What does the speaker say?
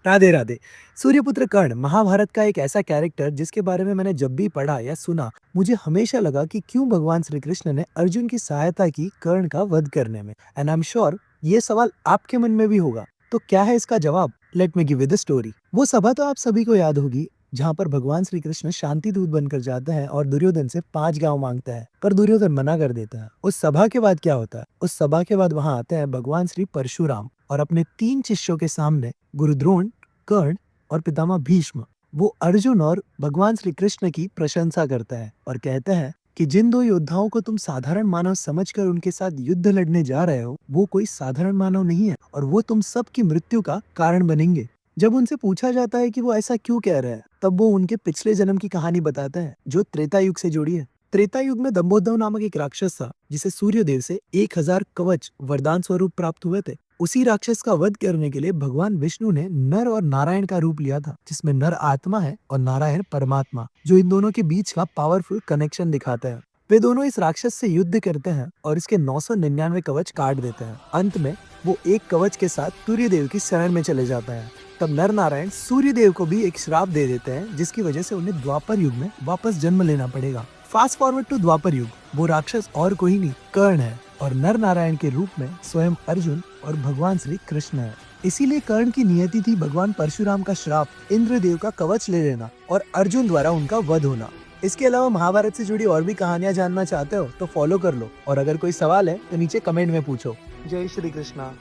राधे राधे। सूर्यपुत्र कर्ण महाभारत का एक ऐसा कैरेक्टर जिसके बारे में मैंने जब भी पढ़ा या सुना, मुझे हमेशा लगा कि क्यों भगवान श्री कृष्ण ने अर्जुन की सहायता की कर्ण का वध करने में। एंड आई एम श्योर ये सवाल आपके मन में भी होगा। तो क्या है इसका जवाब? Let me give you the story. वो सभा तो आप सभी को याद होगी, जहाँ पर भगवान श्री कृष्ण शांति दूत बनकर जाते हैं और दुर्योधन से 5 गांव मांगता है, पर दुर्योधन मना कर देता है। उस सभा के बाद क्या होता है? उस सभा के बाद वहां आते हैं भगवान श्री परशुराम और अपने 3 शिष्यों के सामने गुरु द्रोण, कर्ण और पितामह भीष्म वो अर्जुन और भगवान श्री कृष्ण की प्रशंसा करता है और कहते हैं कि जिन 2 योद्धाओं को तुम साधारण मानव समझकर उनके साथ युद्ध लड़ने जा रहे हो, वो कोई साधारण मानव नहीं है और वो तुम सबकी मृत्यु का कारण बनेंगे। जब उनसे पूछा जाता है कि वो ऐसा क्यों कह रहे हैं, तब वो उनके पिछले जन्म की कहानी बताते हैं जो त्रेता युग से जुड़ी है। त्रेता युग में दंभोदर नामक एक राक्षस था जिसे सूर्यदेव से 1000 कवच वरदान स्वरूप प्राप्त हुए थे। उसी राक्षस का वध करने के लिए भगवान विष्णु ने नर और नारायण का रूप लिया था, जिसमें नर आत्मा है और नारायण परमात्मा, जो इन दोनों के बीच का पावरफुल कनेक्शन दिखाता है। वे दोनों इस राक्षस से युद्ध करते हैं और इसके 999 कवच काट देते हैं। अंत में वो एक कवच के साथ सूर्यदेव की शरण में चले जाता है। तब नर नारायण सूर्यदेव को भी एक श्राप दे देते हैं, जिसकी वजह से उन्हें द्वापर युग में वापस जन्म लेना पड़ेगा। फास्ट फॉरवर्ड टू द्वापर युग, वो राक्षस और कोई नहीं कर्ण है और नर नारायण के रूप में स्वयं अर्जुन और भगवान श्री कृष्ण है। इसीलिए कर्ण की नियति थी भगवान परशुराम का श्राप, इंद्रदेव का कवच ले लेना और अर्जुन द्वारा उनका वध होना। इसके अलावा महाभारत से जुड़ी और भी कहानियां जानना चाहते हो तो फॉलो कर लो, और अगर कोई सवाल है तो नीचे कमेंट में पूछो। जय श्री कृष्णा।